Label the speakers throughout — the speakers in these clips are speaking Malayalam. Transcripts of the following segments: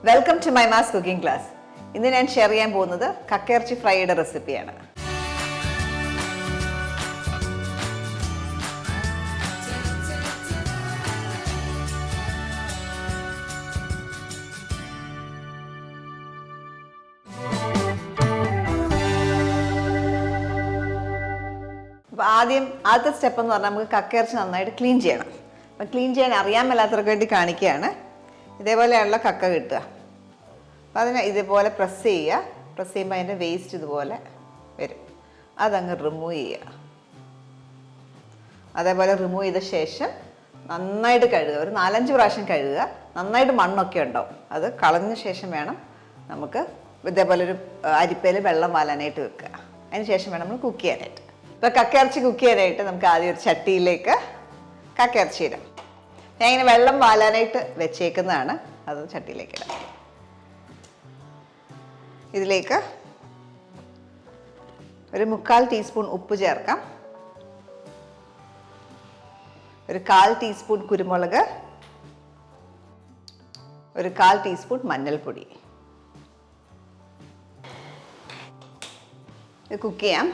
Speaker 1: Welcome to Mymas cooking class. ഇന്ന് ഞാൻ ഷെയർ ചെയ്യാൻ പോകുന്നത് കക്കയിറച്ചി ഫ്രൈയുടെ റെസിപ്പിയാണ്. അപ്പോൾ ആദ്യത്തെ സ്റ്റെപ്പ് എന്ന് പറഞ്ഞാൽ നമുക്ക് കക്കയിറച്ചി നന്നായിട്ട് ക്ലീൻ ചെയ്യണം. അപ്പം ക്ലീൻ ചെയ്യാൻ അറിയാൻ മേലാത്തവർക്ക് വേണ്ടി കാണിക്കുകയാണ്. ഇതേപോലെയുള്ള കക്ക കിട്ടുക. അപ്പോൾ അതിനെ ഇതേപോലെ പ്രസ് ചെയ്യുക. പ്രസ് ചെയ്യുമ്പോൾ അതിൻ്റെ വേസ്റ്റ് ഇതുപോലെ വരും. അതങ്ങ് റിമൂവ് ചെയ്യുക. അതേപോലെ റിമൂവ് ചെയ്ത ശേഷം നന്നായിട്ട് കഴുകുക. ഒരു 4-5 പ്രാവശ്യം കഴുകുക. നന്നായിട്ട് മണ്ണൊക്കെ ഉണ്ടാവും. അത് കളഞ്ഞ ശേഷം വേണം നമുക്ക് ഇതേപോലെ ഒരു അരിപ്പയിൽ വെള്ളം വാലാനായിട്ട് വെക്കുക. അതിന് ശേഷം വേണം നമ്മൾ കുക്ക് ചെയ്യാനായിട്ട്. ഇപ്പോൾ കക്കയിറച്ചി കുക്ക് ചെയ്യാനായിട്ട് നമുക്ക് ആദ്യം ഒരു ചട്ടിയിലേക്ക് കക്കയിറച്ചി ഇടാം. ഞാൻ ഇങ്ങനെ വെള്ളം വാലാനായിട്ട് വെച്ചേക്കുന്നതാണ്. അത് ചട്ടിയിലേക്ക് ഇടാം. ഇതിലേക്ക് ഒരു 1/4 ടീസ്പൂൺ ഉപ്പ് ചേർക്കാം. ഒരു 1/4 ടീസ്പൂൺ കുരുമുളക്, ഒരു 1/4 ടീസ്പൂൺ മഞ്ഞൾപ്പൊടി. ഇത് കുക്ക് ചെയ്യാം.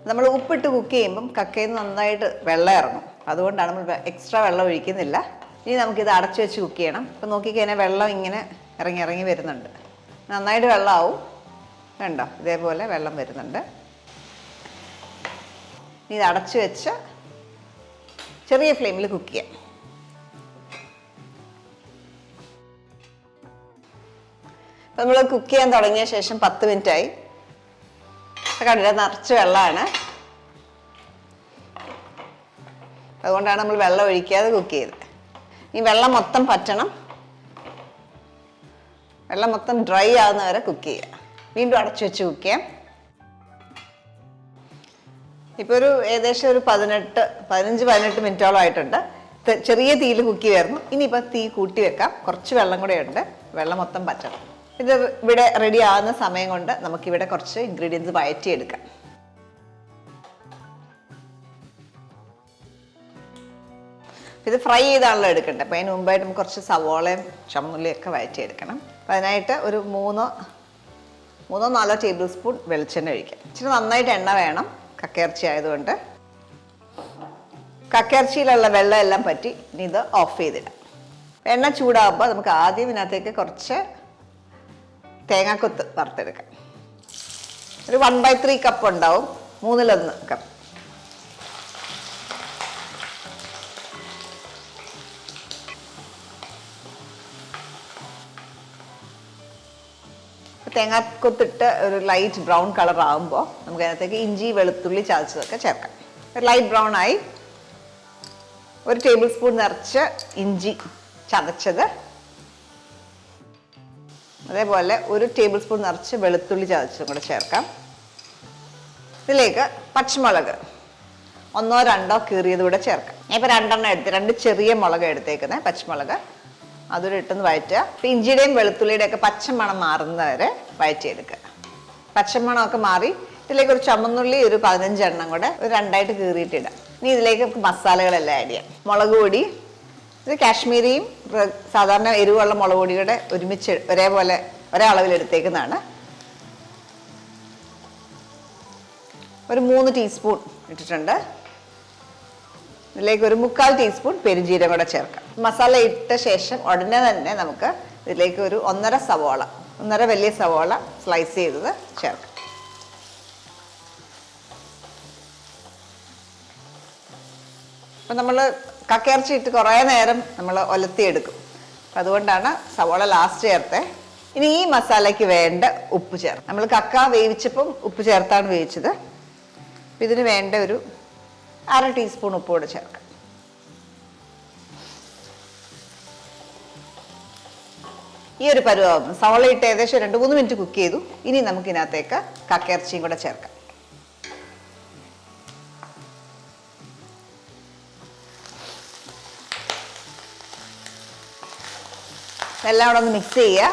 Speaker 1: നമ്മൾ ഉപ്പിട്ട് കുക്ക് ചെയ്യുമ്പം കക്കയിൽ നിന്ന് നന്നായിട്ട് വെള്ളം ഇറങ്ങും. അതുകൊണ്ടാണ് നമ്മൾ എക്സ്ട്രാ വെള്ളം ഒഴിക്കുന്നില്ല. ഇനി നമുക്കിത് അടച്ചു വെച്ച് കുക്ക് ചെയ്യണം. ഇപ്പം നോക്കിക്കഴിഞ്ഞാൽ വെള്ളം ഇങ്ങനെ ഇറങ്ങി വരുന്നുണ്ട്. നന്നായിട്ട് വെള്ളമാവും. കണ്ടോ, ഇതേപോലെ വെള്ളം വരുന്നുണ്ട്. ഇനി ഇത് അടച്ചു വെച്ച് ചെറിയ ഫ്ലെയിമിൽ കുക്ക് ചെയ്യാം. ഇപ്പം നമ്മൾ കുക്ക് ചെയ്യാൻ തുടങ്ങിയ ശേഷം 10 മിനിറ്റായി. കണ്ടില്ല, നിറച്ച് വെള്ളമാണ്. അതുകൊണ്ടാണ് നമ്മൾ വെള്ളം ഒഴിക്കാതെ കുക്ക് ചെയ്തത്. ഈ വെള്ളം മൊത്തം പറ്റണം. വെള്ളം മൊത്തം ഡ്രൈ ആകുന്ന വരെ കുക്ക് ചെയ്യുക. വീണ്ടും അടച്ചു വെച്ച് കുക്ക് ചെയ്യാം. ഇപ്പോൾ ഒരു ഏകദേശം ഒരു 15-18 മിനിറ്റോളം ആയിട്ടുണ്ട്. ചെറിയ തീയിൽ കുക്ക് ചെയ്യുമായിരുന്നു. ഇനിയിപ്പോൾ തീ കൂട്ടി വെക്കാം. കുറച്ച് വെള്ളം കൂടെ ഉണ്ട്. വെള്ളം മൊത്തം പറ്റണം. ഇത് ഇവിടെ റെഡി ആകുന്ന സമയം കൊണ്ട് നമുക്കിവിടെ കുറച്ച് ഇൻഗ്രീഡിയൻസ് വഴറ്റിയെടുക്കാം. ഇത് ഫ്രൈ ചെയ്താണല്ലോ എടുക്കേണ്ടത്. അപ്പോൾ അതിന് മുമ്പായിട്ട് നമുക്ക് കുറച്ച് സവോളയും ചുമന്നുള്ളിയൊക്കെ വഴറ്റിയെടുക്കണം. അപ്പോൾ അതിനായിട്ട് ഒരു 3-4 ടേബിൾ സ്പൂൺ വെളിച്ചെണ്ണ ഒഴിക്കാം. ഇച്ചിരി നന്നായിട്ട് എണ്ണ വേണം, കക്കയിറച്ചി ആയതുകൊണ്ട്. കക്കയിറച്ചിയിലുള്ള വെള്ളം എല്ലാം പറ്റി ഇനി ഇത് ഓഫ് ചെയ്തിടാം. എണ്ണ ചൂടാകുമ്പോൾ നമുക്ക് ആദ്യം ഇതിനകത്തേക്ക് കുറച്ച് തേങ്ങാക്കൊത്ത് വറുത്തെടുക്കാം. ഒരു 1/3 കപ്പ് ഉണ്ടാവും. 1/3 കപ്പ്. തേങ്ങാക്കൊത്തിട്ട് ഒരു ലൈറ്റ് ബ്രൗൺ കളർ ആകുമ്പോൾ നമുക്ക് അതിനകത്തേക്ക് ഇഞ്ചി വെളുത്തുള്ളി ചതച്ചതൊക്കെ ചേർക്കാം. ഒരു ലൈറ്റ് ബ്രൗൺ ആയി. 1 ടേബിൾ സ്പൂൺ നിറച്ച് ഇഞ്ചി ചതച്ചത്, അതേപോലെ 1 ടേബിൾ സ്പൂൺ നിറച്ച് വെളുത്തുള്ളി ചതച്ചതും കൂടെ ചേർക്കാം. ഇതിലേക്ക് പച്ചമുളക് 1-2 കീറിയത് കൂടെ ചേർക്കാം. ഞാൻ ഇപ്പോൾ 2 എടുത്ത് 2 ചെറിയ മുളക് എടുത്തേക്കുന്നത്, പച്ചമുളക്. അതൊരു ഇട്ടൊന്ന് വഴറ്റുക. ഇപ്പം ഇഞ്ചിയുടെയും വെളുത്തുള്ളിയുടെയും ഒക്കെ പച്ചമണം മാറുന്നവരെ വഴറ്റിയെടുക്കുക. പച്ചമണമൊക്കെ മാറി ഇതിലേക്ക് ഒരു ചുമന്നുള്ളി ഒരു 15 എണ്ണം കൂടെ ഒരു 2ആയിട്ട് കീറിയിട്ടിടാം. ഇനി ഇതിലേക്ക് നമുക്ക് മസാലകളെല്ലാം ആഡ് ചെയ്യാം. മുളക് പൊടി, ഇത് കാശ്മീരിയും സാധാരണ എരിവുള്ള മുളക് പൊടിയുടെ ഒരുമിച്ച് ഒരേപോലെ ഒരേ അളവിൽ എടുത്തേക്കുന്നതാണ്. ഒരു 3 ടീസ്പൂൺ ഇട്ടിട്ടുണ്ട്. ഇതിലേക്ക് ഒരു 1/4 ടീസ്പൂൺ പെരുംജീരകം കൂടെ ചേർക്കാം. മസാല ഇട്ട ശേഷം ഉടനെ തന്നെ നമുക്ക് ഇതിലേക്ക് ഒരു 1.5 വലിയ സവോള സ്ലൈസ് ചെയ്തത് ചേർക്കാം. അപ്പം നമ്മൾ കക്കയിറച്ചി ഇട്ട് കുറേ നേരം നമ്മൾ ഒലത്തിയെടുക്കും. അപ്പം അതുകൊണ്ടാണ് സവോള ലാസ്റ്റ് ചേർത്തത്. ഇനി ഈ മസാലയ്ക്ക് വേണ്ട ഉപ്പ് ചേർക്കാം. നമ്മൾ കക്ക വേവിച്ചപ്പം ഉപ്പ് ചേർത്താണ് വേവിച്ചത്. അപ്പം ഇതിന് വേണ്ട ഒരു 1/2 ടീസ്പൂൺ ഉപ്പ് കൂടെ ചേർക്കാം. ഈ ഒരു പരുവാകും. സവോള ഇട്ട് ഏകദേശം 2-3 മിനിറ്റ് കുക്ക് ചെയ്തു. ഇനി നമുക്ക് ഇതിനകത്തേക്ക് കക്കയിറച്ചിയും കൂടെ ചേർക്കാം. എല്ലാം കൂടെ ഒന്ന് മിക്സ് ചെയ്യുക.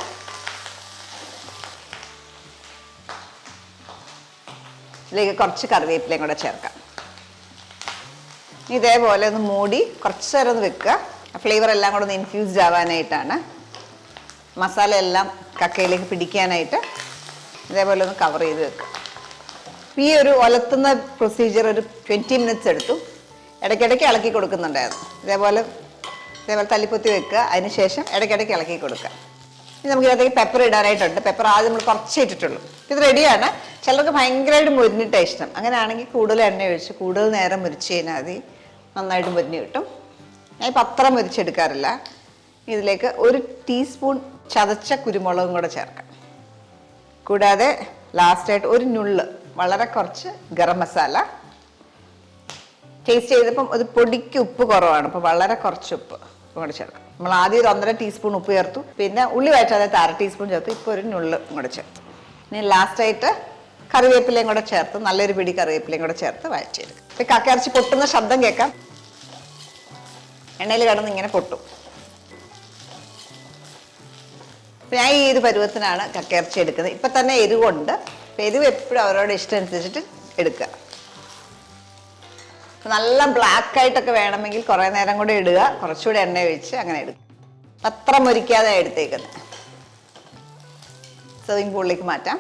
Speaker 1: ഇതിലേക്ക് കുറച്ച് കറിവേപ്പിലയും കൂടെ ചേർക്കാം. ഇതേപോലെ ഒന്ന് മൂടി കുറച്ച് നേരം ഒന്ന് വെക്കുക. ഫ്ലേവർ എല്ലാം കൂടെ ഒന്ന് ഇൻഫ്യൂസ്ഡ് ആവാനായിട്ടാണ്. മസാല എല്ലാം കക്കയിലേക്ക് പിടിക്കാനായിട്ട് ഇതേപോലെ ഒന്ന് കവർ ചെയ്ത് വെക്കുക. ഈ ഒരു ഒലത്തുന്ന പ്രൊസീജിയർ ഒരു 20 മിനിറ്റ്സ് എടുത്തു. ഇടയ്ക്കിടയ്ക്ക് ഇളക്കി കൊടുക്കുന്നുണ്ടായിരുന്നു. ഇതേപോലെ തല്ലിപ്പൊത്തി വെക്കുക. അതിന് ശേഷം ഇടയ്ക്കിടയ്ക്ക് ഇളക്കി കൊടുക്കുക. ഇനി നമുക്ക് ഇതിനകത്തേക്ക് പെപ്പർ ഇടാനായിട്ടുണ്ട്. പെപ്പർ ആദ്യം നമ്മൾ കുറച്ചേ ഇട്ടിട്ടുള്ളൂ. ഇത് റെഡിയാണ്. ചിലർക്ക് ഭയങ്കരമായിട്ട് മുരിഞ്ഞിട്ടാണ് ഇഷ്ടം. അങ്ങനെയാണെങ്കിൽ കൂടുതൽ എണ്ണ ഒഴിച്ച് കൂടുതൽ നേരം മുരിച്ച് കഴിഞ്ഞാൽ മതി, നന്നായിട്ട് മുരിഞ്ഞ് കിട്ടും. ഞാൻ ഇപ്പം അത്ര മുരിച്ചെടുക്കാറില്ല. ഇതിലേക്ക് 1 ടീസ്പൂൺ ചതച്ച കുരുമുളകും കൂടെ ചേർക്കാം. കൂടാതെ ലാസ്റ്റായിട്ട് ഒരു നുള്ള്, വളരെ കുറച്ച് ഗരം മസാല. ടേസ്റ്റ് ചെയ്തപ്പം ഒരു പൊടിക്ക് ഉപ്പ് കുറവാണ്, അപ്പോൾ വളരെ കുറച്ച് ഉപ്പ് കൂടെ ചേർക്കാം. നമ്മൾ ആദ്യം ഒരു 1.5 ടീസ്പൂൺ ഉപ്പ് ചേർത്തു, പിന്നെ ഉള്ളി വഴറ്റാതെ 1/2 ടീസ്പൂൺ ചേർത്തു, ഇപ്പോൾ ഒരു നുള്ള് കൂടെ ചേർത്തു. ഇനി ലാസ്റ്റായിട്ട് കറിവേപ്പിലയും കൂടെ ചേർത്ത്, നല്ലൊരു പിടി കറിവേപ്പിലയും കൂടെ ചേർത്ത് വഴറ്റിയെടുക്കും. ഇപ്പം കക്കയിറച്ചി പൊട്ടുന്ന ശബ്ദം കേൾക്കാം. എണ്ണയിൽ കിടന്ന് ഇങ്ങനെ പൊട്ടും. ഞാൻ ഈ ഒരു പരുവത്തിനാണ് കക്കയിറച്ചി എടുക്കുന്നത്. ഇപ്പം തന്നെ എരിവുണ്ട്. അപ്പം എരിവ് എപ്പോഴും അവരോട് ഇഷ്ടം അനുസരിച്ചിട്ട് എടുക്കുക. നല്ല ബ്ലാക്ക് ആയിട്ടൊക്കെ വേണമെങ്കിൽ കുറേ നേരം കൂടെ ഇടുക, കുറച്ചുകൂടെ എണ്ണ ഒഴിച്ച് അങ്ങനെ എടുക്കുക. അത്ര മുരിക്കാതെ എടുത്തേക്കുന്നത്. സെർവിങ് ബോളിലേക്ക് മാറ്റാം.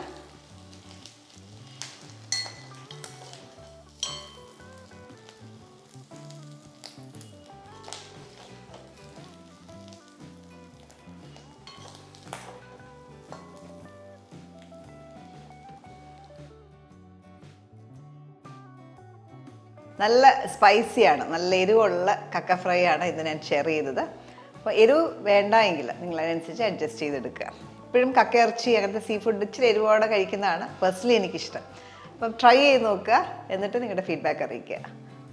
Speaker 1: നല്ല സ്പൈസിയാണ്, നല്ല എരിവുള്ള കക്ക ഫ്രൈ ആണ് ഇത് ഞാൻ ഷെയർ ചെയ്തത്. അപ്പോൾ എരിവ് വേണ്ട എങ്കിൽ നിങ്ങൾ അതിനനുസരിച്ച് അഡ്ജസ്റ്റ് ചെയ്തെടുക്കുക. എപ്പോഴും കക്കയിറച്ചി അങ്ങനത്തെ സീ ഫുഡ് ഇച്ചിരി എരിവോടെ കഴിക്കുന്നതാണ് പേഴ്സണലി എനിക്കിഷ്ടം. അപ്പം ട്രൈ ചെയ്ത് നോക്കുക, എന്നിട്ട് നിങ്ങളുടെ ഫീഡ്ബാക്ക് അറിയിക്കുക.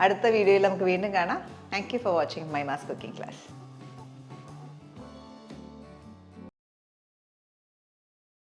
Speaker 1: അടുത്ത വീഡിയോയിൽ നമുക്ക് വീണ്ടും കാണാം. Thank you for watching മൈമാസ് cooking class.